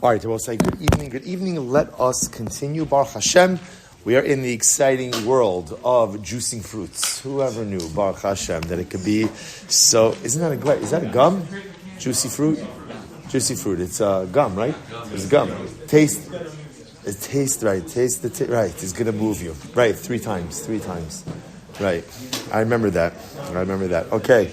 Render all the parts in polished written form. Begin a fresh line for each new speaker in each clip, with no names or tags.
All right, we'll say good evening. Good evening. Let us continue. Baruch Hashem. We are in the exciting world of juicing fruits. Whoever knew, Baruch Hashem, that it could be so. Isn't that a great? Is that a gum? Juicy fruit. Juicy fruit. It's gum, right? It's gum. Taste. It tastes right. Taste the right. It's gonna move you. Right. Three times. Right. I remember that. Okay.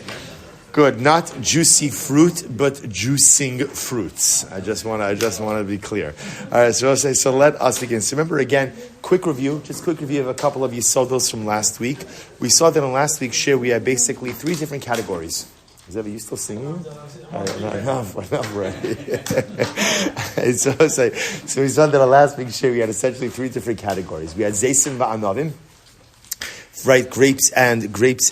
Good, not juicy fruit, but juicing fruits. I just want to be clear. All right, so let us begin. So remember again, quick review of a couple of Yisodos from last week. We saw that in last week's share we had basically three different categories. Is that, are you still singing? Enough, right? So we saw that in last week's share we had essentially three different categories. We had Zeisim va'anavim, right, grapes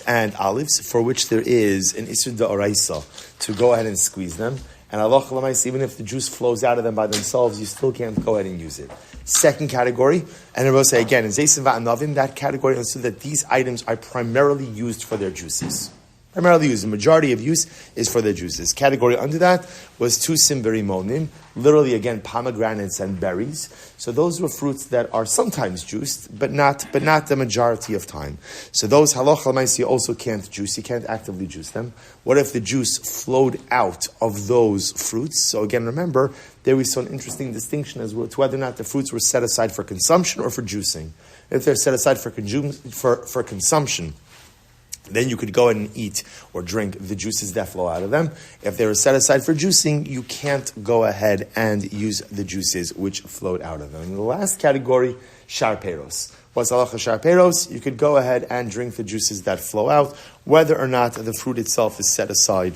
and olives, for which there is an Isur D'Oraisa to go ahead and squeeze them. And Allah L'mais, even if the juice flows out of them by themselves, you still can't go ahead and use it. Second category, and I will say again, in Zeisim Va'anavim, that category understood that these items are primarily used for their juices. The majority of use is for their juices. Category under that was tusim berimonim, literally again pomegranates and berries. So those were fruits that are sometimes juiced, but not the majority of time. So those halacha l'maisi also can't juice. You can't actively juice them. What if the juice flowed out of those fruits? So again, remember there was an interesting distinction as to whether or not the fruits were set aside for consumption or for juicing. If they're set aside for consumption, then you could go ahead and eat or drink the juices that flow out of them. If they were set aside for juicing, you can't go ahead and use the juices which flowed out of them. And the last category, sharperos. What's halacha sharperos? You could go ahead and drink the juices that flow out, whether or not the fruit itself is set aside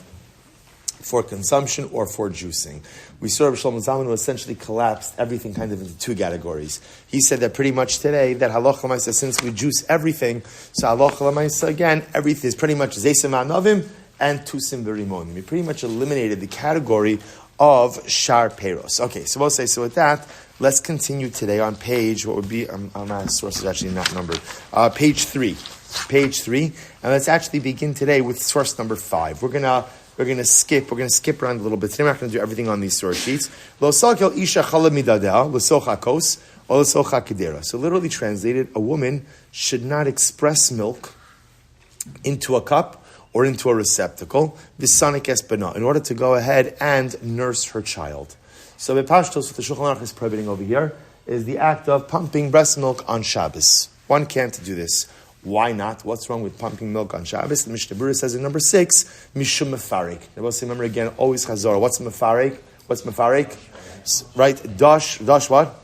for consumption or for juicing. We saw Rabbi Shlomo Zalman who essentially collapsed everything kind of into two categories. He said that pretty much today, that halacha l'maisa, since we juice everything, so halacha l'maisa, again, everything is pretty much zeisim va'anavim and tusim berimonim. He pretty much eliminated the category of shar peros. Okay, so we'll say, so with that, let's continue today on page, what would be, my source is actually not numbered, page 3, and let's actually begin today with source number 5. We're going to skip around a little bit. Today we're not going to do everything on these source sheets. Lo sakel isha chalab midadeh, l'socha kos, or l'socha kedera. So literally translated, a woman should not express milk into a cup or into a receptacle, visanik es bana, in order to go ahead and nurse her child. So bepashtos, what the Shulchan Aruch is prohibiting over here is the act of pumping breast milk on Shabbos. One can't do this. Why not? What's wrong with pumping milk on Shabbos? The Mishnah says in number 6, Mishum Mefarik. Remember again, always Chazorah. What's Mefarik? Right? Dosh what?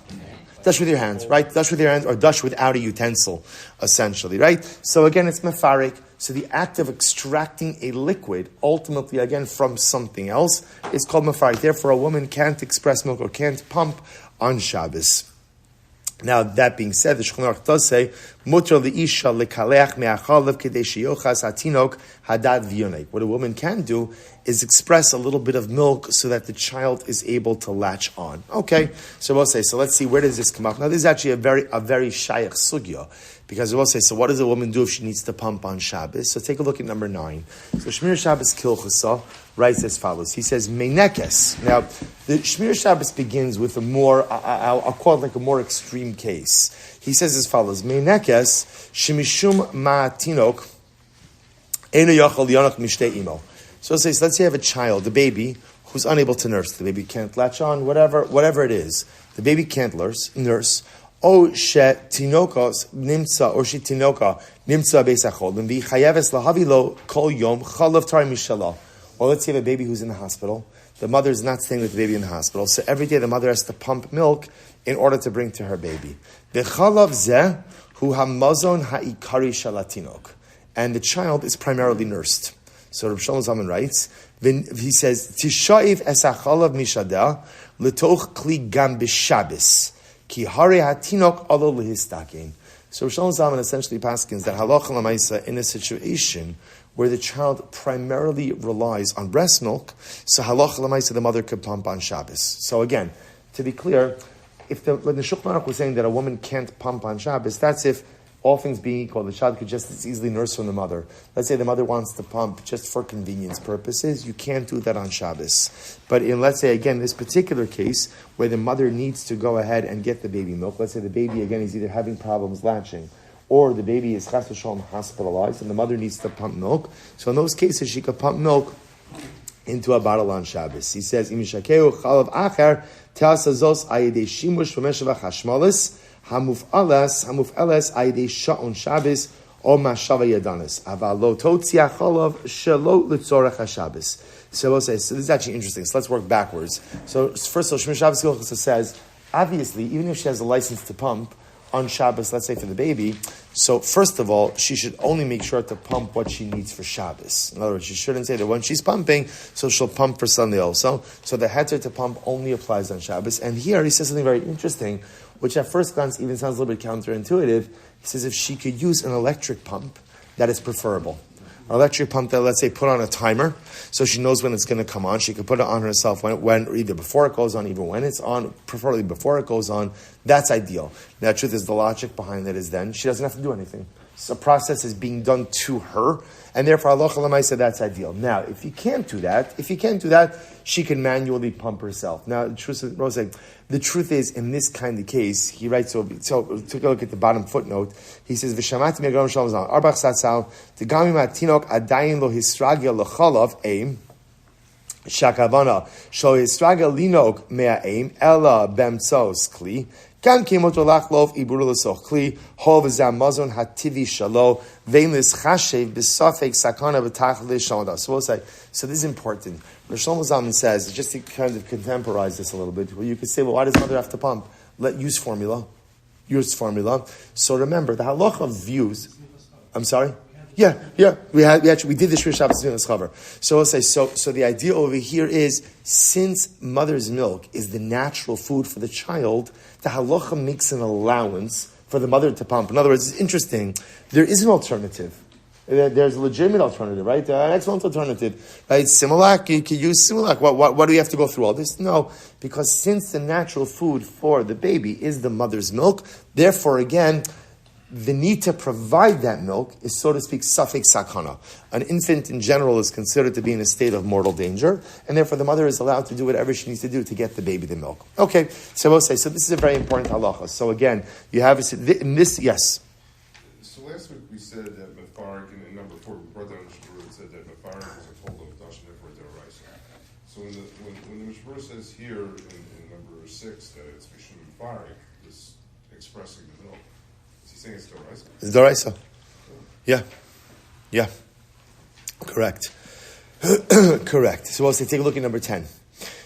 Dosh with your hands, right? Dosh with your hands, or dosh without a utensil, essentially, right? So again, it's Mefarik. So the act of extracting a liquid, ultimately again from something else, is called Mefarik. Therefore, a woman can't express milk or can't pump on Shabbos. Now, that being said, the Shulchan Aruch does say, Mutar li'isha lekaleach me'achalav kedei sheyochas hatinok hadad v'yonek. What a woman can do is express a little bit of milk so that the child is able to latch on. Okay, so we'll say, so let's see, where does this come up? Now, this is actually a very shayach sugya, because we'll say, so what does a woman do if she needs to pump on Shabbos? So take a look at number 9. So Shmir Shabbos Hilchos writes as follows. He says, Meinekes. Now, the Shmir Shabbos begins with a more, I'll call it like a more extreme case. He says as follows, Meinekes, Shemishum ma'atinok, eno yachal yonach mishtei imo. So it says, let's say you have a child, a baby, who's unable to nurse. The baby can't latch on, whatever it is. The baby can't nurse. O she tinokos nimtza, or she tinoka nimtza beisachol, and v'chayeves lahavilo kol yom chalav tar mishala. Or let's say you have a baby who's in the hospital. The mother is not staying with the baby in the hospital, so every day the mother has to pump milk in order to bring to her baby. V'chalav zeh hu hamazon ha'ikari shalatinok, and the child is primarily nursed. So Rabbi Shlomo Zalman writes, he says, Tishaiv esachalav mishadeh letoch kli gam b'Shabbos ki hare hatinok alo lehistakin. So Rabbi Shlomo Zalman essentially paskins that halacha l'maisa in a situation where the child primarily relies on breast milk, so halacha l'maisa the mother could pump on Shabbos. So again, to be clear, when the Shulchan Aruch was saying that a woman can't pump on Shabbos, that's if all things being equal, the child could just as easily nurse from the mother. Let's say the mother wants to pump just for convenience purposes. You can't do that on Shabbos. But in, let's say, again, this particular case, where the mother needs to go ahead and get the baby milk, let's say the baby, again, is either having problems latching, or the baby is chas v'shalom hospitalized, and the mother needs to pump milk. So in those cases, she could pump milk into a bottle on Shabbos. He says, "Im yishakeu chalav acher te'asa zos ayidei shimush v'meshavach hashmalis hamuf'alas ayidei sha'on Shabbos o mashava yadanis aval lo totzia chalav shelo litzorach haShabbos." So we'll say, so this is actually interesting. So let's work backwards. So first of all, Shmir Shabbos Hilchos says, obviously, even if she has a license to pump on Shabbos, let's say for the baby, so first of all, she should only make sure to pump what she needs for Shabbos. In other words, she shouldn't say that when she's pumping, so she'll pump for Sunday also. So the heter to pump only applies on Shabbos. And here he says something very interesting, which at first glance even sounds a little bit counterintuitive. He says if she could use an electric pump, that is preferable. An electric pump that, let's say, put on a timer, so she knows when it's going to come on. She could put it on herself when either before it goes on, even when it's on, preferably before it goes on. That's ideal. Now, the truth is, the logic behind it is then she doesn't have to do anything. So the process is being done to her, and therefore, Allah Chalamaysa, that's ideal. Now, if you can't do that, she can manually pump herself. Now, the truth is, in this kind of case, he writes, so take a look at the bottom footnote. He says, "V'shamati me'agam shalom zal arbach satzal tegami matinok adayin lo hisragia lechalav aim shakavana shlo hisragia linok mea aim ella bemtzos kli." Kan kimot olachlov iburu l'soch kli hov zamazon hativi shalo veinlis chashev b'safek sakana b'tachli shalada. So we'll say, so this is important. Shlomo Zalman says, just to kind of contemporize this a little bit, well, you could say, well, why does mother have to pump? Use formula. So remember, the halacha views. I'm sorry. Yeah. We did the Shmir Shabbos in the Chaburah. So we'll say, so the idea over here is, since mother's milk is the natural food for the child, the halacha makes an allowance for the mother to pump. In other words, it's interesting. There is an alternative. There's a legitimate alternative, right? An excellent alternative, right? Similac, you can use Similac. What do we have to go through all this? No, because since the natural food for the baby is the mother's milk, therefore, again, the need to provide that milk is, so to speak, safek sakana. An infant in general is considered to be in a state of mortal danger, and therefore the mother is allowed to do whatever she needs to do to get the baby the milk. Okay, so we'll say, so this is a very important halacha. So again, you have in this, yes?
So last week we said that Mefarik, in number 4, we brought down the Shaburah, it said that Mefarik was a told of Dosh and therefore Deraisa. So when the Shaburah says here in number 6 that it's Mishum Mefarik, this expressing the milk, is he saying it's Deraisa?
It's Deraisa. Yeah. Correct. So we'll say, take a look at number 10.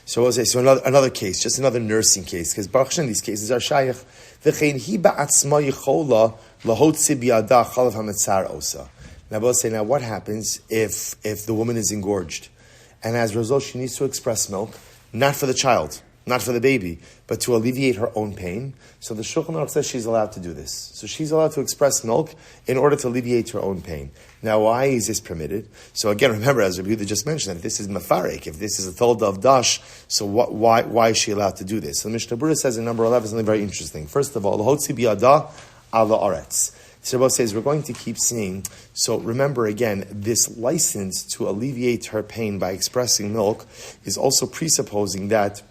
So we'll say, so another case, just another nursing case, because Baruch Hashem, these cases are shayach. V'chein hi ba'atzma yichola lahotzi biyada chalav hamatzar osa. Now we'll say, now what happens if the woman is engorged, and as a result she needs to express milk, not for the child, not for the baby, but to alleviate her own pain. So the Shulchan Aruch says she's allowed to do this. So she's allowed to express milk in order to alleviate her own pain. Now, why is this permitted? So again, remember, as Rabbi Yehuda just mentioned, that if this is Mefarik, if this is a Tolda of Dosh, so why is she allowed to do this? So Mishnah Berurah says in number 11 something very interesting. First of all, L'hotzi biyada ala aretz. So Rabbi says, we're going to keep seeing, so remember again, this license to alleviate her pain by expressing milk is also presupposing that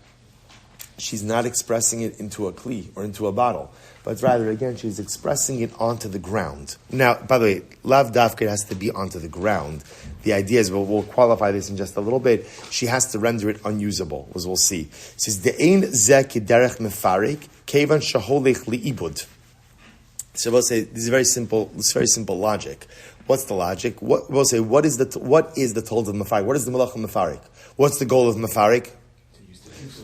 she's not expressing it into a kli or into a bottle, but rather, again, she's expressing it onto the ground. Now, by the way, lav dafka has to be onto the ground. The idea is, we'll qualify this in just a little bit, she has to render it unusable, as we'll see. It says, De'ein zeh kiderech mefarik, kevan shaholech li'ibud. So we'll say, this is very simple logic. What's the logic? We'll say, what is the told of mefarik? What is the malach of mefarik? What's the goal of mefarik?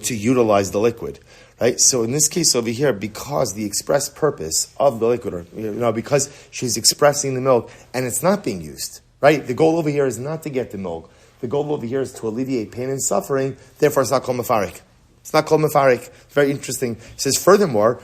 To utilize the liquid, right? So in this case over here, because the express purpose of the liquid, or because she's expressing the milk and it's not being used, right? The goal over here is not to get the milk. The goal over here is to alleviate pain and suffering. Therefore, it's not called mefarik. It's not called mefarik. Very interesting. It says furthermore,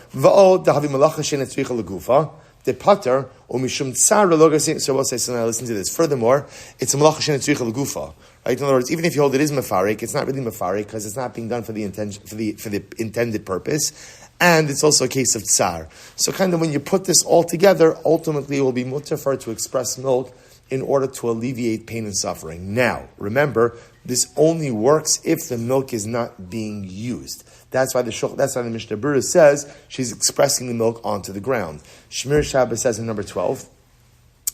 the pater or mishum tsar logasin. So we'll say, so now listen to this. Furthermore, it's a malacha shenet tzricha l'gufa. Right? In other words, even if you hold it is mefarik, it's not really mefarik because it's not being done for the intention for the intended purpose, and it's also a case of tsar. So kind of when you put this all together, ultimately it will be mutter for her to express milk in order to alleviate pain and suffering. Now, remember, this only works if the milk is not being used. That's why the Mishnah Berurah says she's expressing the milk onto the ground. Shmir Shabbos says in number 12,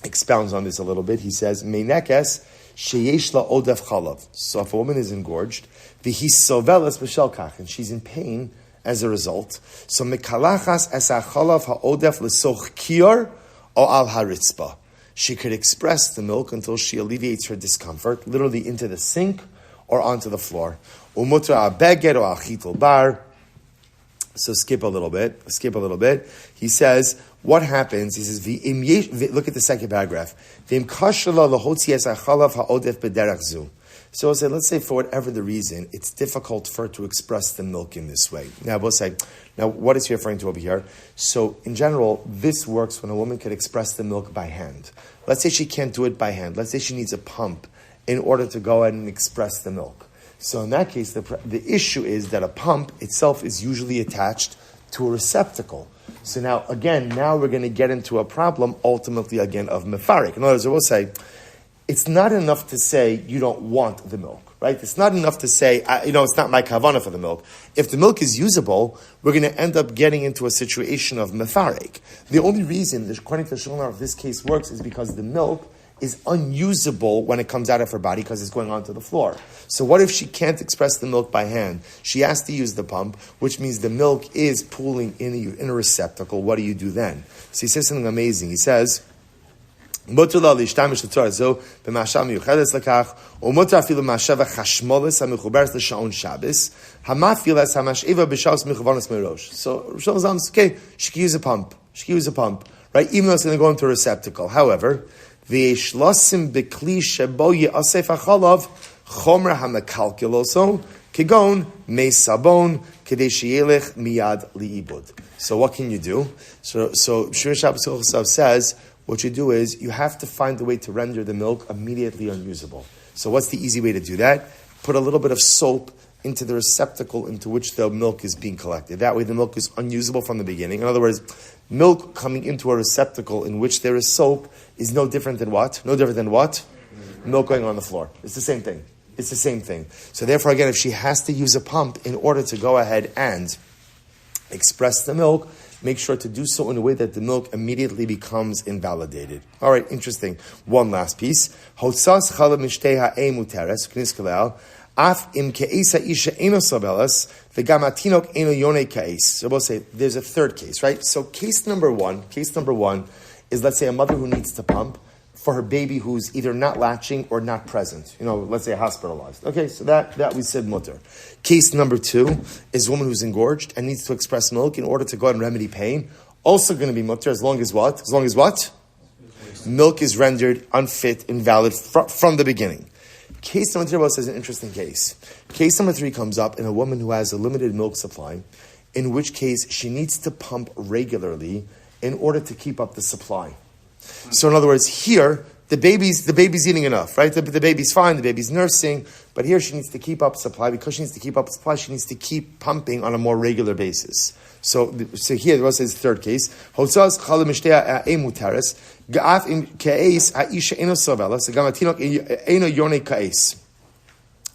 expounds on this a little bit. He says, Meinekes sheyesh la odef chalav. So if a woman is engorged, v'hi sovelas b'shelkach, and she's in pain as a result. So mekalachas es ha'chalav ha'odef l'soch kior o al haritzpa. She could express the milk until she alleviates her discomfort, literally into the sink or onto the floor. Umutra abeged or achitul bar. So skip a little bit. He says, what happens? He says, look at the second paragraph. So we'll say, let's say for whatever the reason, it's difficult for her to express the milk in this way. Now we'll say, what is he referring to over here? So in general, this works when a woman can express the milk by hand. Let's say she can't do it by hand. Let's say she needs a pump in order to go ahead and express the milk. So in that case, the issue is that a pump itself is usually attached to a receptacle. So now we're going to get into a problem, ultimately again, of mefarik. In other words, we'll say, it's not enough to say you don't want the milk, right? It's not enough to say, it's not my kavanah for the milk. If the milk is usable, we're going to end up getting into a situation of mefarik. The only reason, according to the Shulchan Aruch, this case works is because the milk is unusable when it comes out of her body because it's going onto the floor. So what if she can't express the milk by hand? She has to use the pump, which means the milk is pooling in a receptacle. What do you do then? So he says something amazing. He says, Mutter la l'ishtamesh l'tzora zo b'mashal miyuchedes lekach u'mutter afilu mashava chashmolis ha'mechuberes l'shaon Shabbos ha'mafilas ha'masheva b'shaos mechuvanos merosh. So Rosh Hashanah says, okay, she can use a pump, right? Even though it's going to go into a receptacle. However, v'yeshlasim b'kli shebo ye'asef ha'chalav chomer ha'mekalkiloso kegon me'sabon kedei sheyelech miyad li'ibud. So what can you do? So Shmir Shabbos says, what you do is you have to find a way to render the milk immediately unusable. So what's the easy way to do that? Put a little bit of soap into the receptacle into which the milk is being collected. That way the milk is unusable from the beginning. In other words, milk coming into a receptacle in which there is soap is no different than what? Milk going on the floor. It's the same thing. So therefore, again, if she has to use a pump in order to go ahead and express the milk, make sure to do so in a way that the milk immediately becomes invalidated. All right, interesting. One last piece. Hotzas chalab mishtei ha'ei muteres, k'nis kalel, af im ke'es ha'isha eno sobelas, v'gam hatinok eno yonei ka'es. So we'll say, there's a third case, right? So case number one is, let's say, a mother who needs to pump for her baby who's either not latching or not present. Let's say hospitalized. Okay, so that we said mutter. Case number two is a woman who's engorged and needs to express milk in order to go ahead and remedy pain. Also going to be mutter as long as what? Milk is rendered unfit, invalid from the beginning. Case number three says an interesting case. Case number three comes up in a woman who has a limited milk supply, in which case she needs to pump regularly in order to keep up the supply. So in other words, here, the baby's eating enough, right? The baby's fine, the baby's nursing, but here she needs to keep up supply. Because she needs to keep up supply, she needs to keep pumping on a more regular basis. So here, the Rosh says the third case. Hotzaz chalem mishtea mutares ga'af im ka'es ha'isha eno sovelas gam hatinok eno yonei ka'es.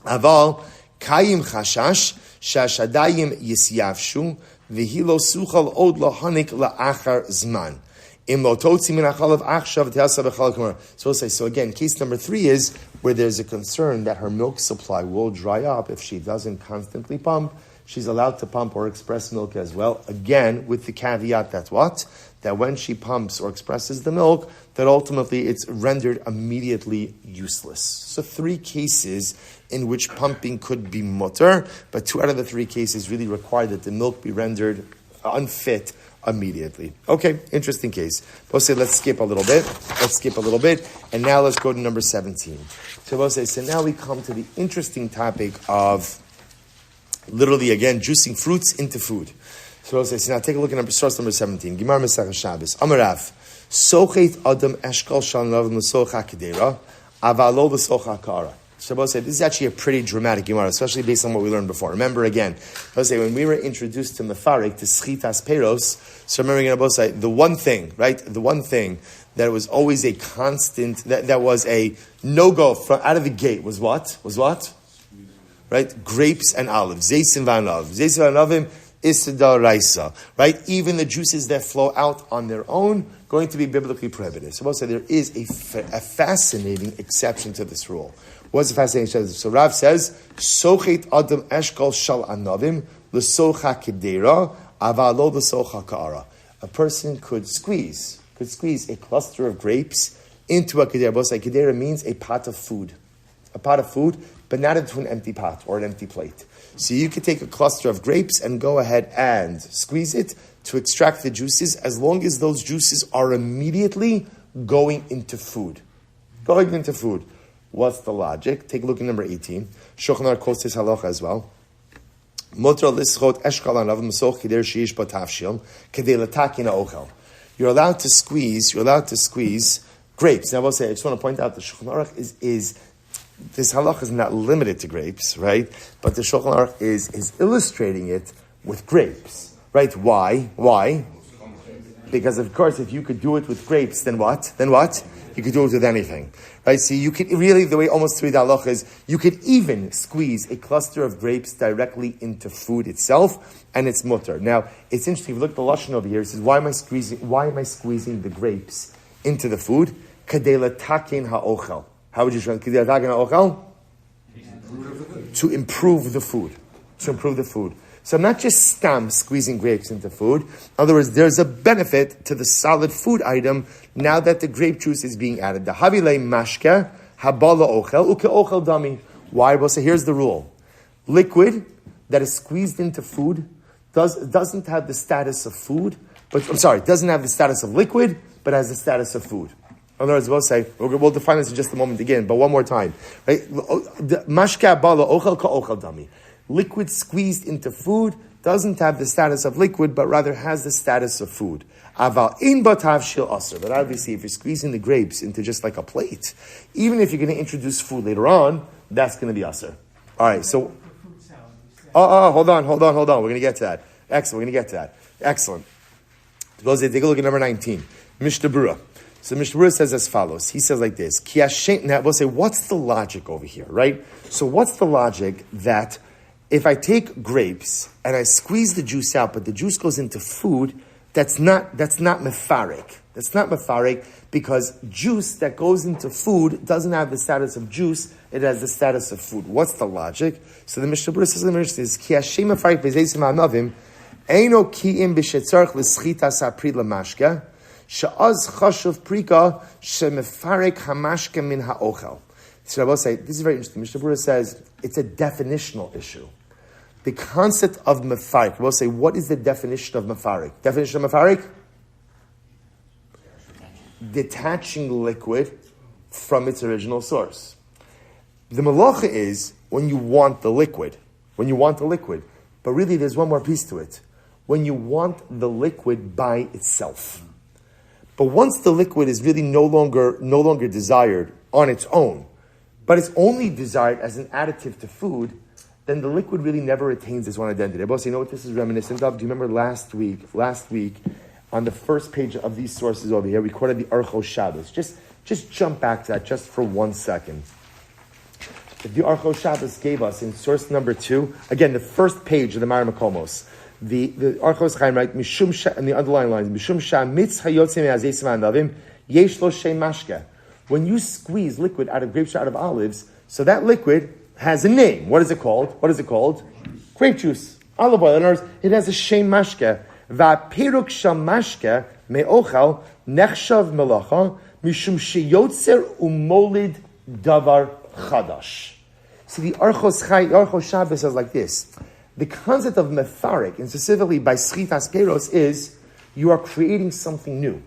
Aval kayim chashash shashadayim yisyavshu v'hilo suchal od lahanik la'achar zman. So we'll say, so again, case number three is where there's a concern that her milk supply will dry up if she doesn't constantly pump. She's allowed to pump or express milk as well. Again, with the caveat that what? That when she pumps or expresses the milk, that ultimately it's rendered immediately useless. So three cases in which pumping could be mutter, but two out of the three cases really require that the milk be rendered unfit immediately. Okay, interesting case. We'll say let's skip a little bit, and now let's go to number 17. So we'll say, so now we come to the interesting topic of literally again juicing fruits into food. So now take a look at source number 17. Gemara Masechah Shabbos. Amarav. Sochet Adam Eshkol Shan Lav L'Socha Kedera Avalo L'Socha Kara. Shabbos said this is actually a pretty dramatic Gemara, especially based on what we learned before. Remember again, Shabbos when we were introduced to Mefarik, to Schitas Peros, so remember again, Shabbos the one thing, right? The one thing that was always a constant, that was a no-go out of the gate was what? Right? Grapes and olives. Zeisim v'anav. Zeisim v'anavim is raisa. Right? Even the juices that flow out on their own, going to be biblically prohibited. So there is a fascinating exception to this rule. What's the fascinating exception? So Rav says, Sochet Adam Eshkol Shal Anavim, L'Socha Kedera, Avalo L'Socha Ka'ara. A person could squeeze a cluster of grapes into a kedera. Kedera means a pot of food, but not into an empty pot or an empty plate. So you could take a cluster of grapes and go ahead and squeeze it to extract the juices, as long as those juices are immediately going into food. What's the logic? Take a look at number 18. Shulchan Aruch quotes this halacha as well. You're allowed to squeeze grapes. Now, I just want to point out the Shulchan Aruch is this halacha is not limited to grapes, right? But the Shulchan Aruch is illustrating it with grapes, right? Why? Because of course, if you could do it with grapes, then what? You could do it with anything, right? So you could really, the way almost to read the halacha is, you could even squeeze a cluster of grapes directly into food itself, and it's mutter. Now, it's interesting, if you look at the lashon over here, it says, why am I squeezing the grapes into the food? Kadei letakin ha'ochel. How would you translate kadei letakin ha'ochel? To improve the food. So I'm not just squeezing grapes into food. In other words, there's a benefit to the solid food item now that the grape juice is being added. The havile mashke habala ochel uke ochel dami. Why? Well, so here's the rule: liquid that is squeezed into food doesn't have the status of food, doesn't have the status of liquid, but has the status of food. In other words, we'll define this in just a moment again, but one more time, right? Mashke habala ochel ka ochel dami. Liquid squeezed into food doesn't have the status of liquid, but rather has the status of food. Aval in batav shil aser. But obviously, if you're squeezing the grapes into just like a plate, even if you're going to introduce food later on, that's going to be aser. All right, so... hold on. We're going to get to that. Excellent, Excellent. Take a look at number 19. Chaburah. So Chaburah says as follows. He says like this. Now, we'll say, what's the logic over here, right? So what's the logic that... if I take grapes and I squeeze the juice out, but the juice goes into food, that's not mefarik. That's not mefarik because juice that goes into food doesn't have the status of juice; it has the status of food. What's the logic? So the Mishnah says, "Ki Hashem mefarik b'zeisim ha'anavim, eino ki'im b'shetzarich l'schitas ha'prid l'mashke, she'az chashuv prika shemefarik hamashke min ha'ochel." So I will say, this is very interesting. Mishnah says it's a definitional issue. The concept of mefarik, we'll say, what is the definition of mefarik? Definition of mefarik? Detaching liquid from its original source. The malacha is when you want the liquid, but really there's one more piece to it. When you want the liquid by itself. But once the liquid is really no longer desired on its own, but it's only desired as an additive to food, then the liquid really never attains its one identity. Boss, you know what this is reminiscent of? Do you remember last week, on the first page of these sources over here, we quoted the Hilchos Shabbos. Just jump back to that just for 1 second. The Hilchos Shabbos gave us in source number 2, again, the first page of the Mar Makomos, the Hilchos Chaim, right, Mishum Sha, and the underlying lines, Mishum Sha mitz hayotzim me'azeisim ha'anavim, yesh lo shem mashke. When you squeeze liquid out of grapes or out of olives, so that liquid has a name. What is it called? Grape juice. Olive oil. In other words, it has a shem mashke. Va'peruk sham mashke me'ochal nechshav melacha mishum sheyotzer umolid davar chadash. So the Hilchos Shabbos says like this. The concept of mefarik, and specifically by schitas peros, is you are creating something new.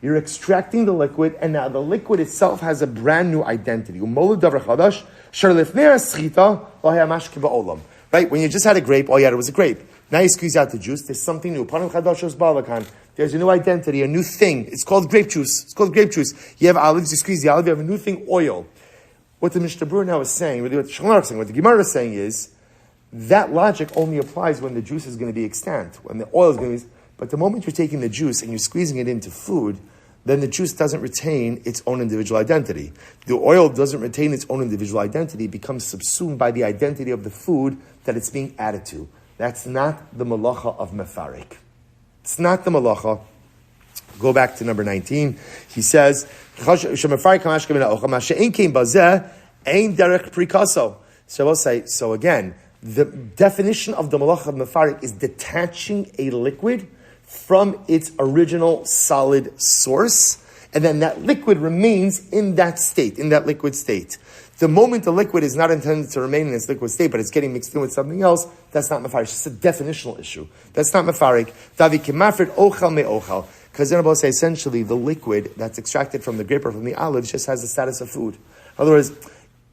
You're extracting the liquid, and now the liquid itself has a brand new identity. Right? When you just had a grape, all you had was a grape. Now you squeeze out the juice, there's something new. There's a new identity, a new thing. It's called grape juice. You have olives, you squeeze the olive, you have a new thing, oil. What the Mishnah Berurah now is saying, really what the Shulchan Aruch is saying, what the Gemara is saying is, that logic only applies when the juice is going to be extant, when the oil is going to be... But the moment you're taking the juice and you're squeezing it into food, then the juice doesn't retain its own individual identity. The oil doesn't retain its own individual identity, it becomes subsumed by the identity of the food that it's being added to. That's not the malacha of mefarik. It's not the malacha. Go back to number 19. He says, so we'll say, so again, the definition of the malacha of mefarik is detaching a liquid from its original solid source, and then that liquid remains in that state, in that liquid state. The moment the liquid is not intended to remain in its liquid state, but it's getting mixed in with something else, that's not mefarik. It's just a definitional issue. That's not mefarik. Because then I'll say essentially the liquid that's extracted from the grape or from the olives just has the status of food. In other words,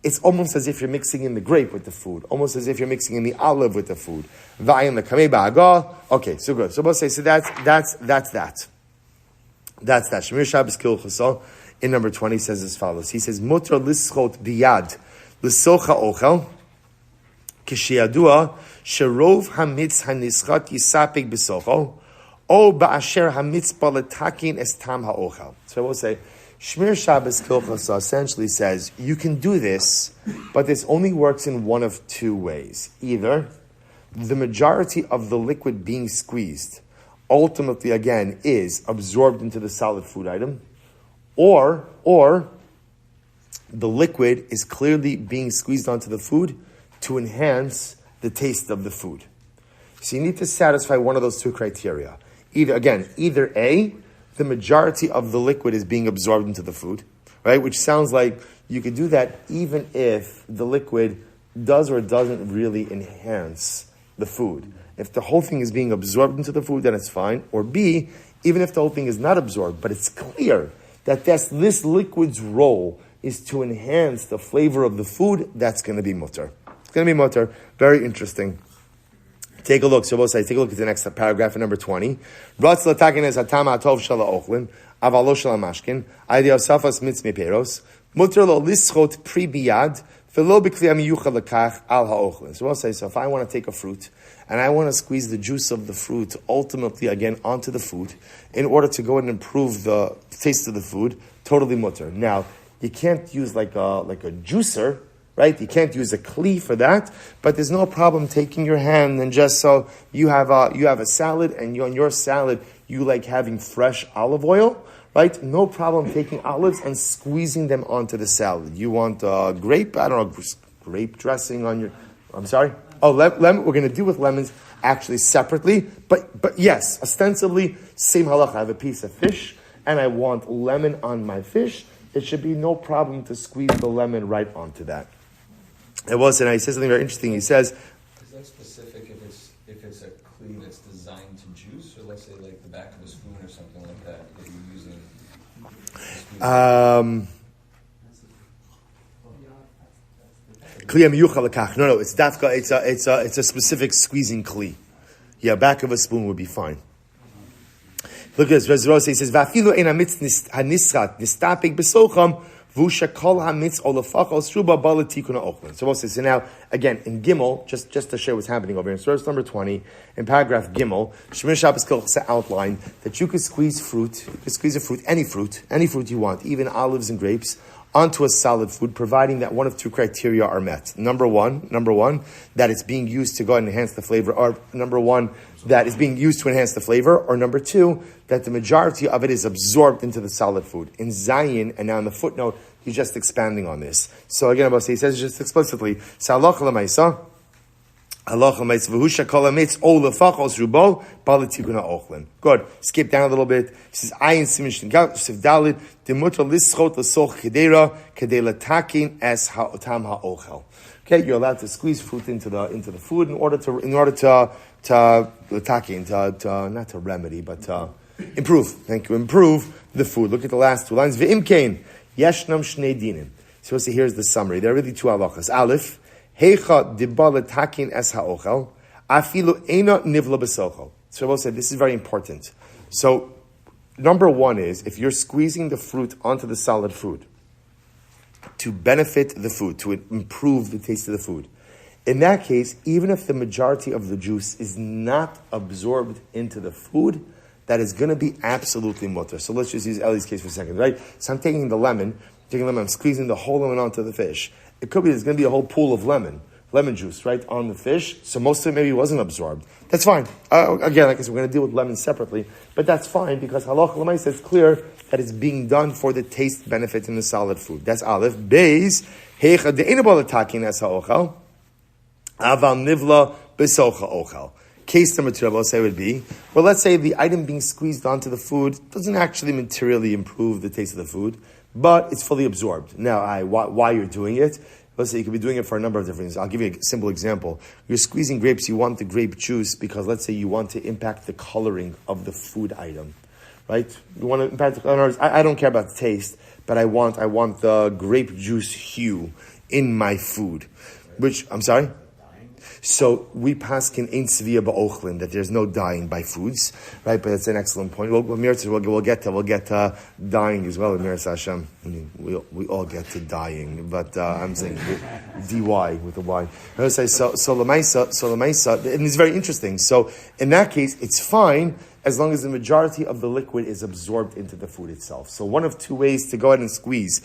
it's almost as if you're mixing in the grape with the food, almost as if you're mixing in the olive with the food. Okay, so good. So we'll say, so that's that. That's that. Shemir Shabbos Hilchos in number 20 says as follows. He says, Mutar lischot biyad l'socha ochel k'sheyadua sherov hamitz hanischat yisapik b'socho o ba'asher hamitzba letakin es tam ha'ochel. So we'll say, Shmir Shabbos Hilchos essentially says, you can do this, but this only works in one of two ways. Either the majority of the liquid being squeezed ultimately, again, is absorbed into the solid food item, or the liquid is clearly being squeezed onto the food to enhance the taste of the food. So you need to satisfy one of those two criteria. Either A, the majority of the liquid is being absorbed into the food, right? Which sounds like you could do that even if the liquid does or doesn't really enhance the food. If the whole thing is being absorbed into the food, then it's fine. Or B, even if the whole thing is not absorbed, but it's clear that this liquid's role is to enhance the flavor of the food, that's going to be mutter. It's going to be mutter. Very interesting. Take a look. So we'll say, take a look at the next paragraph in number 20. Ratz latakin es hatama atov shala ochlin, avalo shala mashkin, aidi osafas mitzmi peros, mutter lo lischot pri biyad, velo b'kli amiyucha lekach al ha'ochlin. So we'll say, so if I want to take a fruit, and I want to squeeze the juice of the fruit ultimately again onto the food in order to go and improve the taste of the food, totally mutter. Now, you can't use like a juicer, right? You can't use a kli for that, but there's no problem taking your hand and just so you have a salad and on your salad you like having fresh olive oil, right? No problem taking olives and squeezing them onto the salad. You want grape? I don't know, grape dressing on your. I'm sorry. Oh, lemon. We're going to deal with lemons actually separately, but yes, ostensibly same halacha. I have a piece of fish and I want lemon on my fish. It should be no problem to squeeze the lemon right onto that. It was, and he says something very interesting. He says,
is that specific if it's a kli that's designed to juice, or let's say like the back of a spoon or something like that you're using?
No, it's dafka. It's a specific squeezing kli. Yeah, back of a spoon would be fine. Look at this. He says, "Va'afilu ein hamitz hanisrat nistapik besocham v'usha kol hamitz olafachos shuba balatikuna ochlin." So now again in Gimel, just to show what's happening over here in verse number 20, in paragraph Gimel, Shemir Shabbos Hilchos outlined that you could squeeze fruit. You could squeeze a fruit, any fruit you want, even olives and grapes, onto a solid food, providing that one of two criteria are met. Number one, that it's being used to go and enhance the flavor, or number one, that is being used to enhance the flavor, or number two, that the majority of it is absorbed into the solid food. In Zayin, and now in the footnote, he's just expanding on this. So again, he says just explicitly, Salach l'maisa, good. Skip down a little bit. He says, "Ayin simishin siv dalid demutar lischot l'soch kedera kedei latakin es ha'otam ha'ochel." Okay, you're allowed to squeeze fruit into the food in order to latakin, not to remedy, but to improve. Thank you. Improve the food. Look at the last two lines. Ve'im kein yeshnam shnei dinim. So here's the summary. There are really two halachas. Aleph. Heicha dibba letakin es ha'ochel, afilu eina nivla b'sochel. So Shabbos said this is very important. So number one is if you're squeezing the fruit onto the solid food to benefit the food, to improve the taste of the food. In that case, even if the majority of the juice is not absorbed into the food, that is going to be absolutely mutter. So let's just use Ellie's case for a second, right? So I'm taking the lemon, I'm squeezing the whole lemon onto the fish. It could be there's going to be a whole pool of lemon juice, right, on the fish. So most of it maybe wasn't absorbed. That's fine. Again, like I said, we're going to deal with lemon separately, but that's fine because halacha l'maaseh is clear that it's being done for the taste benefit in the solid food. That's aleph. Beis heicha de'eina bo letakin es ha'ochel. Aval nivla b'socha ochel. Case number two, I will say, would be, well, let's say the item being squeezed onto the food doesn't actually materially improve the taste of the food, but it's fully absorbed. Now, why you're doing it? Let's say you could be doing it for a number of different reasons. I'll give you a simple example. You're squeezing grapes, you want the grape juice because let's say you want to impact the coloring of the food item, right? You want to impact the color. I don't care about the taste, but I want the grape juice hue in my food. Which, I'm sorry? So we paskin ain't svia ba'ochlin, that there's no dying by foods, right? But that's an excellent point. We'll get to dying as well in Mir Hashem. I mean, we all get to dying, but I'm saying dy with a y. So lemaisa, and it's very interesting. So in that case, it's fine as long as the majority of the liquid is absorbed into the food itself. So one of two ways to go ahead and squeeze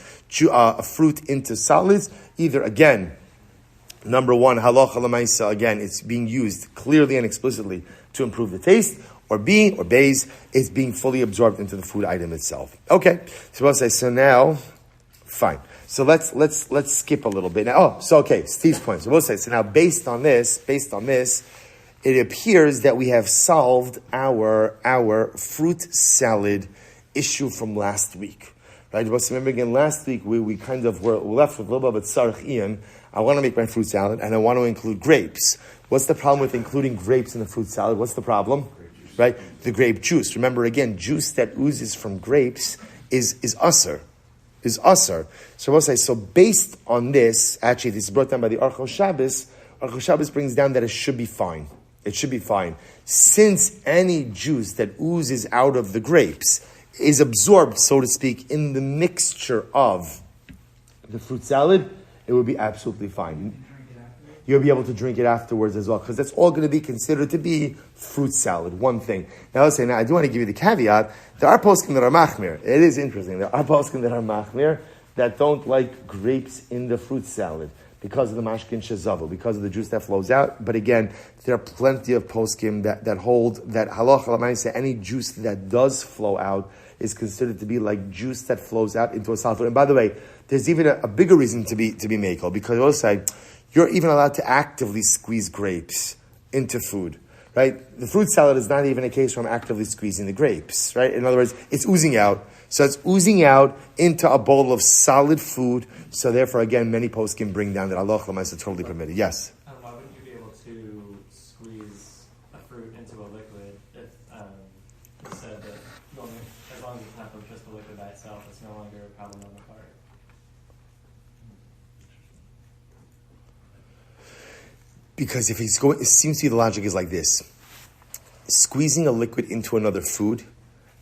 a fruit into solids, either again. Number one, halacha l'maisa, again, it's being used clearly and explicitly to improve the taste, or B, or B's, it's being fully absorbed into the food item itself. Okay, so we'll say, so now, fine. So let's skip a little bit. Now, Steve's point. So we'll say, so now based on this, it appears that we have solved our fruit salad issue from last week. Right? But remember again, last week we kind of were left with a little bit of a tzarech ian. I want to make my fruit salad, and I want to include grapes. What's the problem with including grapes in the fruit salad? What's the problem? Right? The grape juice. Remember again, juice that oozes from grapes is usser. So we'll say, so based on this, actually this is brought down by the Hilchos Shabbos. Hilchos Shabbos brings down that it should be fine. It should be fine. Since any juice that oozes out of the grapes is absorbed, so to speak, in the mixture of the fruit salad, it would be absolutely fine. You'll be able to drink it afterwards as well, because that's all going to be considered to be fruit salad, one thing. Now, let's say, I do want to give you the caveat. There are poskim that are machmir. It is interesting. There are poskim that are machmir that don't like grapes in the fruit salad because of the mashkin shazavu, because of the juice that flows out. But again, there are plenty of poskim that hold that halacha l'maaseh, any juice that does flow out is considered to be like juice that flows out into a solid food. And by the way, there's even a bigger reason to be makel, because we'll say you're even allowed to actively squeeze grapes into food, right? The fruit salad is not even a case where I'm actively squeezing the grapes, right? In other words, it's oozing out. So it's oozing out into a bowl of solid food. So therefore, again, many posts can bring down that Allah is totally permitted. Yes?
Why wouldn't you be able to squeeze a fruit into a liquid if you said that as long as it's not just the liquid by itself, it's no longer a problem on the part?
Because if he's going, it seems to be the logic is like this. Squeezing a liquid into another food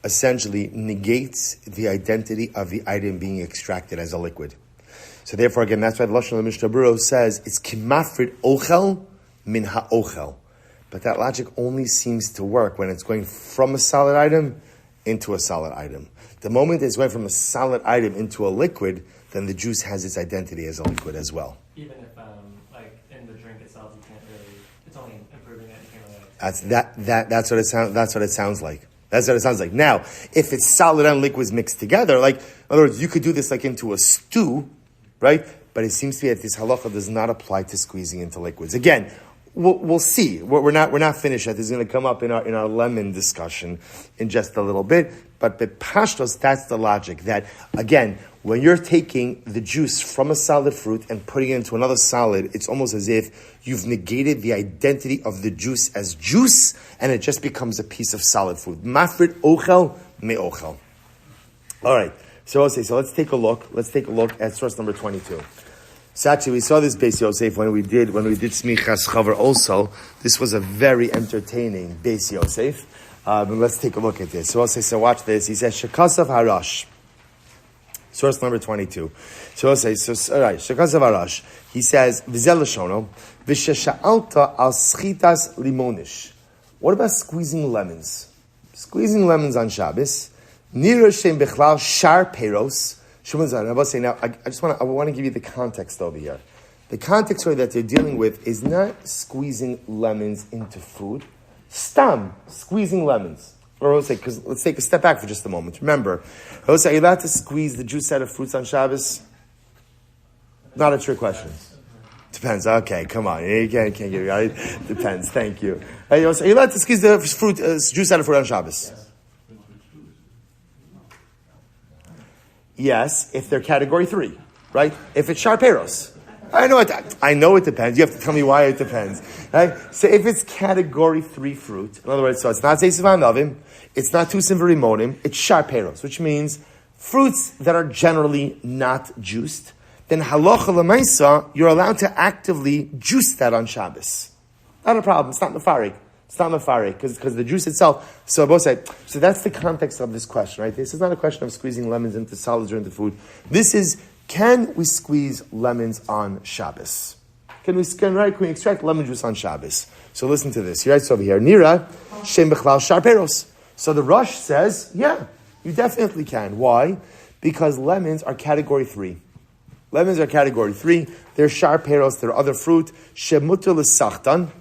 essentially negates the identity of the item being extracted as a liquid. So therefore, again, that's why the Lashon of the Chaburah says it's kimafrid ochel min ha'ochel. But that logic only seems to work when it's going from a solid item into a solid item. The moment it's going from a solid item into a liquid, then the juice has its identity as a liquid as well.
Even if, like in the drink itself, you can't really. It's only improving it. You can't really.
That's what it sounds. That's what it sounds like. That's what it sounds like. Now, if it's solid and liquids mixed together, like in other words, you could do this like into a stew, right? But it seems to be that this halacha does not apply to squeezing into liquids. Again, we'll see. We're not finished yet. This is going to come up in our lemon discussion in just a little bit. But pashtos, that's the logic. That again, when you're taking the juice from a solid fruit and putting it into another solid, it's almost as if you've negated the identity of the juice as juice, and it just becomes a piece of solid food. Mafrid ochel me ochel. All right. So I'll say. So let's take a look. Let's take a look at source number 22. So actually, we saw this Beis Yosef when we did Smichas Chavar also. This was a very entertaining Beis Yosef. Let's take a look at this. So watch this. He says, Shekasav Harash. Source number 22. So all right, Shekasav Harash. He says, V'zel Lashono, V'shesha'alta al schitas limonish. What about squeezing lemons? Squeezing lemons on Shabbos. Nira shem bechlal shar peros. Now, I want to give you the context over here. The context that they're dealing with is not squeezing lemons into food. Stam, squeezing lemons. Or because let's take a step back for just a moment. Remember, are you allowed to squeeze the juice out of fruits on Shabbos? Not a trick question. Depends. Okay, come on. You can't get it right. Depends. Thank you. Are you allowed to squeeze the juice out of fruit on Shabbos? Yes, if they're category 3, right? If it's sharperos. I know it depends. You have to tell me why it depends. Right? So if it's category 3 fruit, in other words, so it's not Zeisivan Novim, it's not Tusim Verimonim, it's sharperos, which means fruits that are generally not juiced, then halacha l'maisa, you're allowed to actively juice that on Shabbos. Not a problem. It's not mefarik. It's not mefarik because the juice itself. So both say. So that's the context of this question, right? This is not a question of squeezing lemons into salads or into food. This is, can we squeeze lemons on Shabbos? Can we extract lemon juice on Shabbos? So listen to this. He writes over here, Nira shem bechlal sharperos. So the Rosh says, yeah, you definitely can. Why? Because lemons are category 3. Lemons are category 3. They're sharperos. They're other fruit. Shemuter l'sachtan.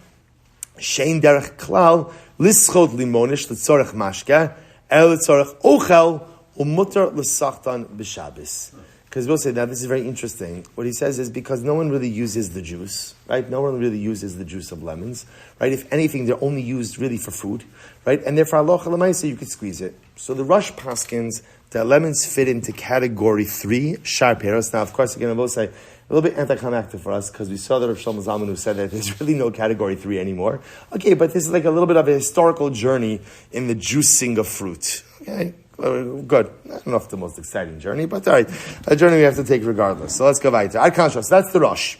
Shein derech klal lischot limonish l'tzorech mashke el l'tzorech ochel umuter l'sachtan b'Shabbos. Because we'll say that this is very interesting. What he says is because no one really uses the juice, right? No one really uses the juice of lemons, right? If anything, they're only used really for food, right? And therefore, halacha l'maisa, you could squeeze it. So the Rosh paskins that lemons fit into category 3 sharperos. Now, of course, again, I will say, a little bit anticlimactic for us because we saw that Rav Shlomo Zalman who said that there's really no category 3 anymore. Okay, but this is like a little bit of a historical journey in the juicing of fruit. Okay, good. Not enough the most exciting journey, but all right, a journey we have to take regardless. So let's go weiter. Ad Kasha. So that's the Rosh.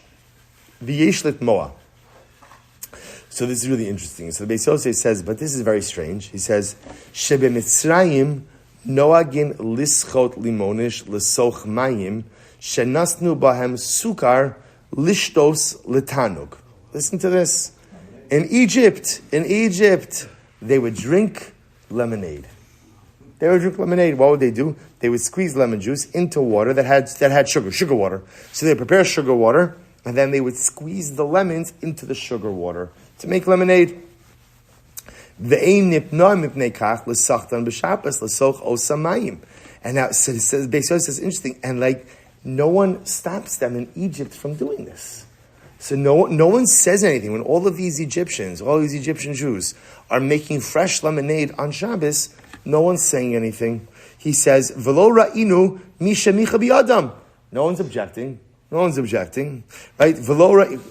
V'yeshlet Moa. So this is really interesting. So the Beis Yosef says, but this is very strange. He says, Shebe Mitzrayim noagin lischot limonish l'soch mayim Shenasnu bahem sukar lishtos letanug. Listen to this. In Egypt, they would drink lemonade. What would they do? They would squeeze lemon juice into water that had sugar water. So they would prepare sugar water, and then they would squeeze the lemons into the sugar water to make lemonade. And now, so it says, Beis Yosef says, interesting, and no one stops them in Egypt from doing this. So no one says anything. When all these Egyptian Jews are making fresh lemonade on Shabbos, no one's saying anything. He says, V'lo ra'inu misha micha biyadam. No one's objecting, right?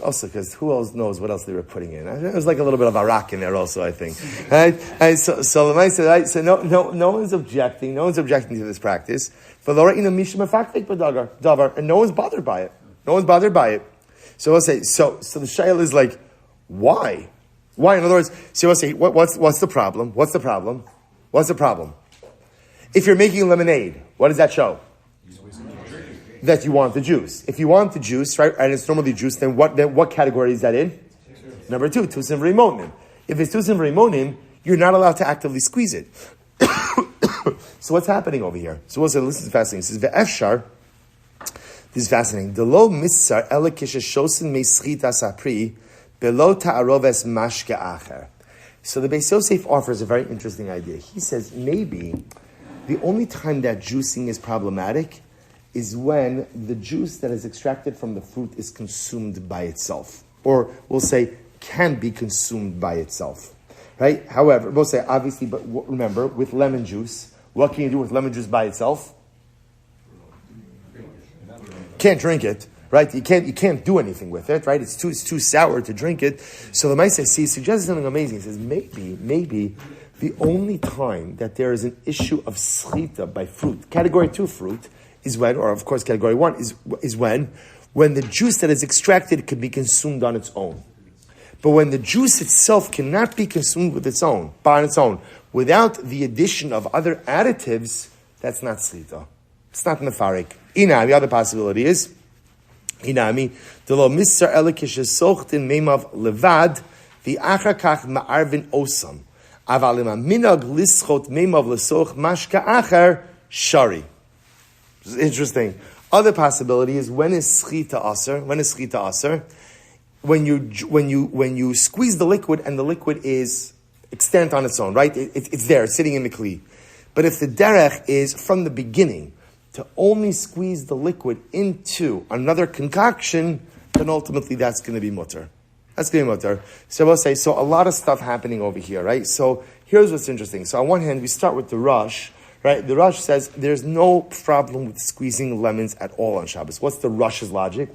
Also, because who else knows what else they were putting in? It was like a little bit of Arak in there also, I think. Right? And so no one's objecting. No one's objecting to this practice. And no one's bothered by it. So we'll say, so the shayla is like, why? Why? In other words, so we'll say, what's the problem? What's the problem? If you're making lemonade, what does that show? That you want the juice. If you want the juice, right, and it's normally juice, then what category is that in? Number 2, tusim v'rimonim. If it's tusim v'rimonim, you're not allowed to actively squeeze it. So what's happening over here? So we'll say, this is fascinating. It says, ve'efshar, this is fascinating. Delo mitzar ele kisha meschita sapri belo ta'aroves mashke acher. So the Beis Yosef offers a very interesting idea. He says, maybe the only time that juicing is problematic is when the juice that is extracted from the fruit is consumed by itself. Or we'll say, can be consumed by itself. Right? However, we'll say, obviously, but remember, with lemon juice, what can you do with lemon juice by itself? Can't drink it, right? You can't do anything with it, right? It's too sour to drink it. So the Maaseh suggests something amazing. He says, maybe the only time that there is an issue of schita by fruit, category 2 fruit, is when, or of course category 1, is when when the juice that is extracted can be consumed on its own. But when the juice itself cannot be consumed by its own, without the addition of other additives, that's not slita. It's not mefarik. Inami, the other possibility is, Inami, the lo misar elikish sochtin memav levad, the achakach ma'arvin osam. Aval minag lischot memav lesoch mashka achar shari. This is interesting. Other possibility is when is schita aser? When is schita aser? When you squeeze the liquid and the liquid is extant on its own, right? It's there, it's sitting in the kli. But if the derech is from the beginning to only squeeze the liquid into another concoction, then ultimately that's going to be mutter. That's going to be mutter. So we'll say, so a lot of stuff happening over here, right? So here's what's interesting. So on one hand, we start with the Rosh, right? The Rosh says there's no problem with squeezing lemons at all on Shabbos. What's the Rosh's logic?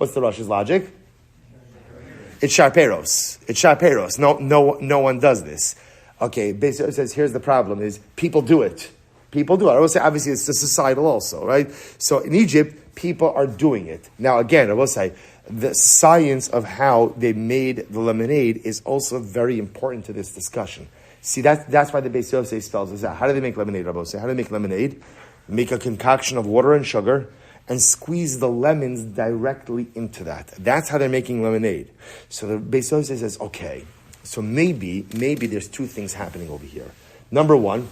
It's sharperos. No one does this. Okay, basically it says here's the problem: is people do it. I will say obviously it's the societal also, right? So in Egypt, people are doing it. Now again, I will say the science of how they made the lemonade is also very important to this discussion. See, that's why the Beis Yosef spells this out. How do they make lemonade, Rabbi? How do they make lemonade? Make a concoction of water and sugar and squeeze the lemons directly into that. That's how they're making lemonade. So the Beis Yosef says, okay, so maybe there's two things happening over here. Number one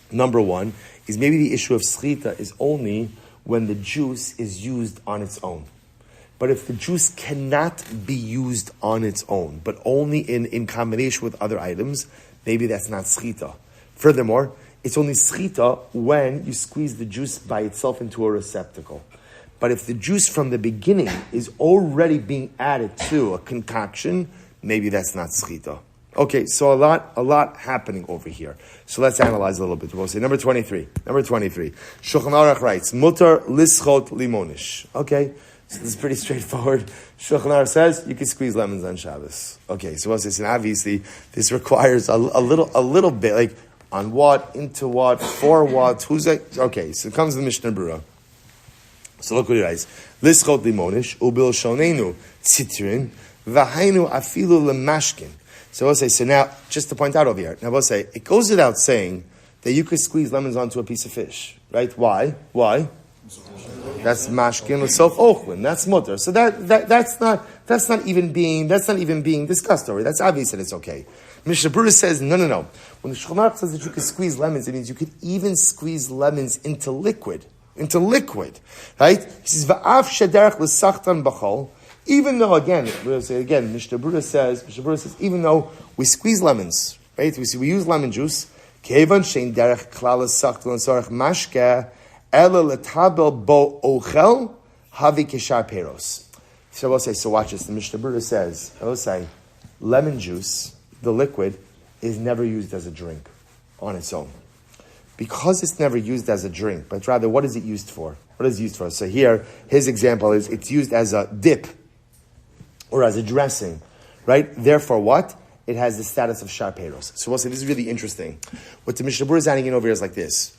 is maybe the issue of schita is only when the juice is used on its own. But if the juice cannot be used on its own, but only in combination with other items, maybe that's not schita. Furthermore, it's only schita when you squeeze the juice by itself into a receptacle. But if the juice from the beginning is already being added to a concoction, maybe that's not schita. Okay, so a lot happening over here. So let's analyze a little bit. We'll say number 23. Shulchan Aruch writes, Mutar lischot limonish. Okay, so this is pretty straightforward. Shulchan Aruch says you can squeeze lemons on Shabbos. Okay, so we'll say, and obviously this requires a little bit, like on what, into what, for what, who's that? Okay, so it comes to the Mishnah Berurah. So look what he writes. Lischot limonish, ubil shonenu tzitrin, v'hainu afilu lemashkin. So we'll say, so now, just to point out over here, now we'll say, it goes without saying that you could squeeze lemons onto a piece of fish, right? Why? That's mashkin l'sof ochlin. That's mutter. So that's not even being discussed already. That's obvious that it's okay. Mishnah Berurah says, no. When the Shulchan Aruch says that you can squeeze lemons, it means you could even squeeze lemons into liquid, right? He says, va'af shederach l'sachtan b'chol. Even though, again, Mishnah Berurah says, even though we squeeze lemons, right? We use lemon juice. Kevan shein derech klal l'sachtan l'sorach mashke ela letabel bo ochel havi keshar peros. So I will say, so watch this. The Mishnah Berurah says, I will say, lemon juice, the liquid, is never used as a drink on its own. Because it's never used as a drink, but rather, what is it used for? So here, his example is, it's used as a dip, or as a dressing, right? Therefore, what? It has the status of sharperos. So we'll say, this is really interesting. What the Mishnah Berurah is adding in over here is like this.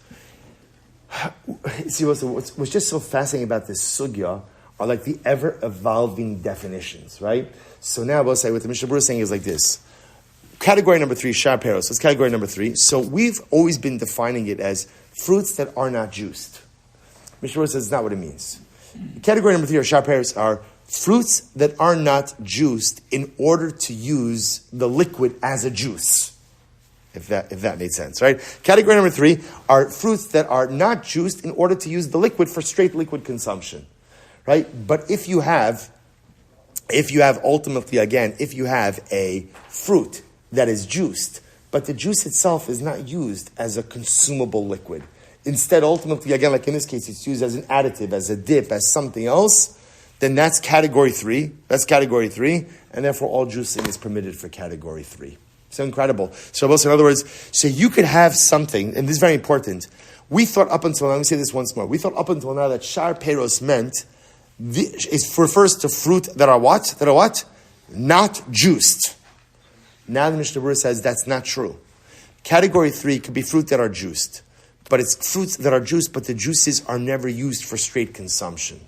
See, what's just so fascinating about this sugya are like the ever-evolving definitions, right? So now we'll say, what the Mishnah Berurah is saying is like this. Category number 3, sharperos. That's category number 3. So we've always been defining it as fruits that are not juiced. Mishnah Berurah says it's not what it means. Category number 3 or sharperos are fruits that are not juiced in order to use the liquid as a juice. If that made sense, right? Category number 3 are fruits that are not juiced in order to use the liquid for straight liquid consumption, right? But if you have a fruit that is juiced, but the juice itself is not used as a consumable liquid. Instead, ultimately, again, like in this case, it's used as an additive, as a dip, as something else, then that's category 3. That's category 3, and therefore all juicing is permitted for category 3. So incredible. So in other words, so you could have something, and this is very important. We thought up until now, let me say this once more. We thought up until now that shar peros refers to fruit that are what? Not juiced. Now the Mishnah Berurah says that's not true. Category 3 could be fruit that are juiced. But it's fruits that are juiced, but the juices are never used for straight consumption.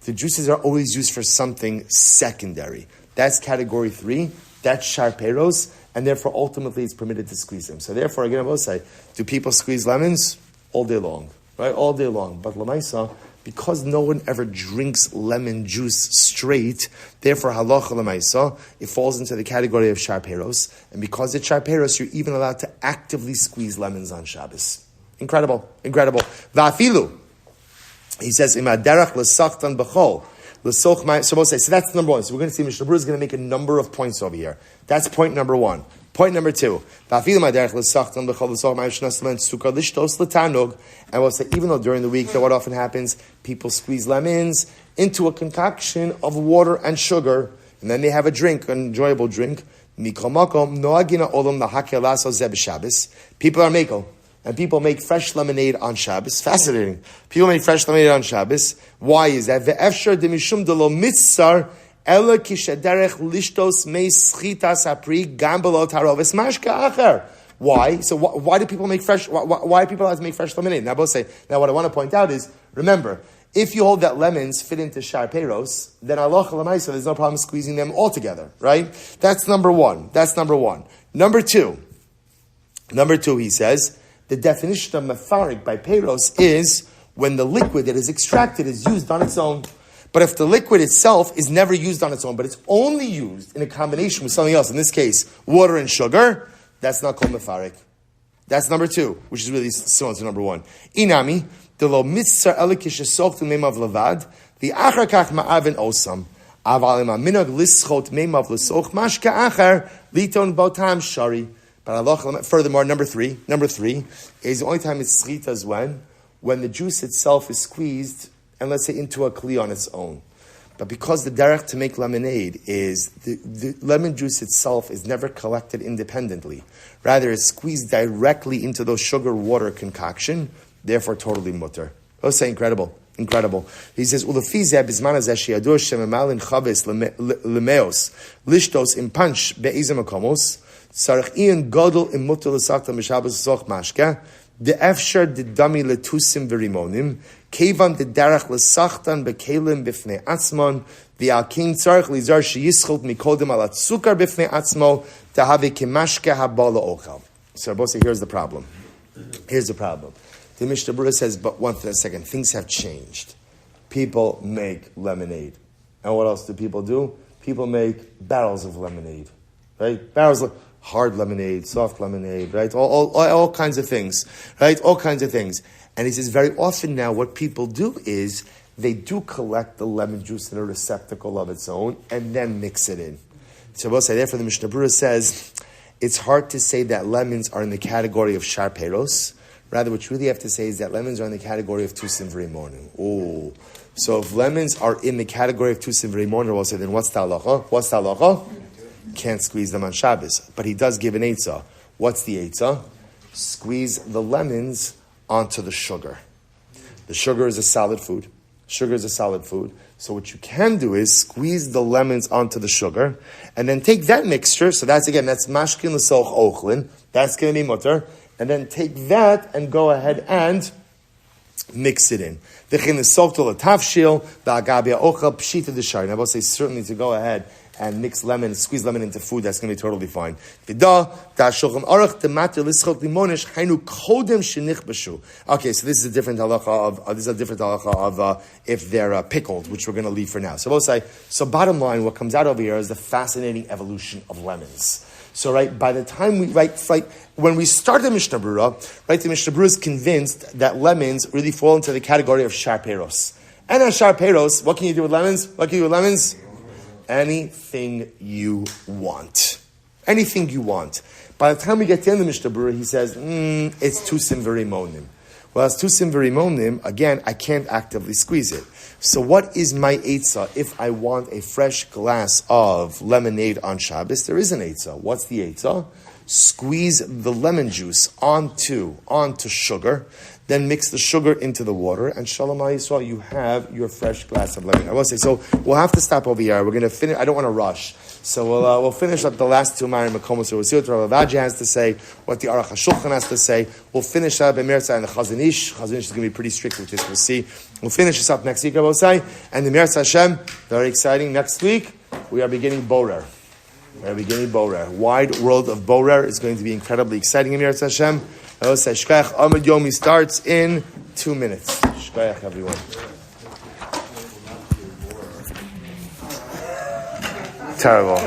the juices are always used for something secondary. That's category 3. That's sharperos, and therefore ultimately it's permitted to squeeze them. So therefore, again, I will say, do people squeeze lemons? All day long, right? All day long. But lemaisa, because no one ever drinks lemon juice straight, therefore halacha lemaisa, it falls into the category of sharperos, and because it's sharperos, you're even allowed to actively squeeze lemons on Shabbos. Incredible. Va'afilu, he says, imaderach l'sachtan b'chol. So that's number 1. So we're going to see Mishnah Berurah is going to make a number of points over here. That's point number 1. Point number 2. And we'll say, even though during the week, that what often happens, people squeeze lemons into a concoction of water and sugar, and then they have a drink, an enjoyable drink. People are meko. And people make fresh lemonade on Shabbos. Fascinating. People make fresh lemonade on Shabbos. Why is that? Ve'efshar demishum de lo mitzar ela kishaderech lishtos mei schitas apri gambelo taroves mashka acher. Why? So why do people make fresh? Why do people have to make fresh lemonade? Now, both say. Now, what I want to point out is, remember, if you hold that lemons fit into sharperos, then halacha l'maisa, there's no problem squeezing them all together, right? That's number 1. Number two, he says, the definition of mefarik by peros is when the liquid that is extracted is used on its own. But if the liquid itself is never used on its own, but it's only used in a combination with something else, in this case, water and sugar, that's not called mefarik. That's number 2, which is really similar to number 1. Inami, the lo mitzar elikish esochtu meimav levad, the achar kach ma'avin osam, aval ima minag lischot meimav lesoch mashka achar, liton botam shari. But furthermore, number three is the only time it's schita is when the juice itself is squeezed, and let's say into a kli on its own. But because the derech to make lemonade is, the lemon juice itself is never collected independently. Rather, it's squeezed directly into those sugar water concoction, therefore totally mutter. I was saying incredible. He says, Ulafizeh bizman hazeh sheyadur shememalin chaves lemeos lishtos im punch be'ezem akomos sarich ian godel im mutter l'sakta m'shabos zoch mashka the efshar the dami letusim verimonim kevan the derech l'sachtan bekelim b'fnei atzmon the alkin tzarich lizar sheyischot mikodem al atzukar b'fnei atzmo tahave kemashka habala ochal. So, Bosse, here's the problem. The Mishnah Berurah says, but one second, things have changed. People make lemonade. And what else do? People make barrels of lemonade. Right? Barrels of hard lemonade, soft lemonade, right? All kinds of things. Right? All kinds of things. And he says, very often now what people do is they do collect the lemon juice in a receptacle of its own and then mix it in. So we'll say, therefore the Mishnah Berurah says, it's hard to say that lemons are in the category of sharperos. Rather, what you really have to say is that lemons are in the category of tusim v'rimonim. Oh, so if lemons are in the category of tusim v'rimonim, we'll say, then what's the halacha? Can't squeeze them on Shabbos. But he does give an eitzah. What's the eitzah? Squeeze the lemons onto the sugar. The sugar is a solid food. So what you can do is squeeze the lemons onto the sugar, and then take that mixture. So that's mashkin l'soch ochlin. That's going to be mutter. And then take that and go ahead and mix it in. Now, I will say certainly to go ahead and mix lemon, squeeze lemon into food, that's going to be totally fine. Okay, so this is a different halacha of if they're pickled, which we're going to leave for now. So I will say, so bottom line, what comes out over here is the fascinating evolution of lemons. So, right, by the time when we start the Mishnah Berurah, right, the Mishnah Berurah is convinced that lemons really fall into the category of sharperos. And as sharperos, what can you do with lemons? Anything you want. By the time we get to the end of the Mishnah Berurah, he says, it's tusim v'rimonim. Well, as tusim v'rimonim, again, I can't actively squeeze it. So what is my eitzah if I want a fresh glass of lemonade on Shabbos? There is an eitzah. What's the eitzah? Squeeze the lemon juice onto sugar. then mix the sugar into the water, and Shalom Yisrael, you have your fresh glass of lemonade. I will say, so we'll have to stop over here. We're going to finish. I don't want to rush. So we'll finish up the last two Ma'arim Makomos. So we'll see what Rav Avadia has to say, what the Aruch HaShulchan has to say. We'll finish up Emirza and the Chazon Ish. Chazon Ish is going to be pretty strict with this. We'll see. We'll finish this up next week, I will say. And the Emirza Hashem, very exciting. Next week, we are beginning Borer. Wide world of Borer is going to be incredibly exciting in Emirza Hashem. I will say, Shkoyach Amud Yomi starts in 2 minutes. Shkoyach, everyone. Terrible.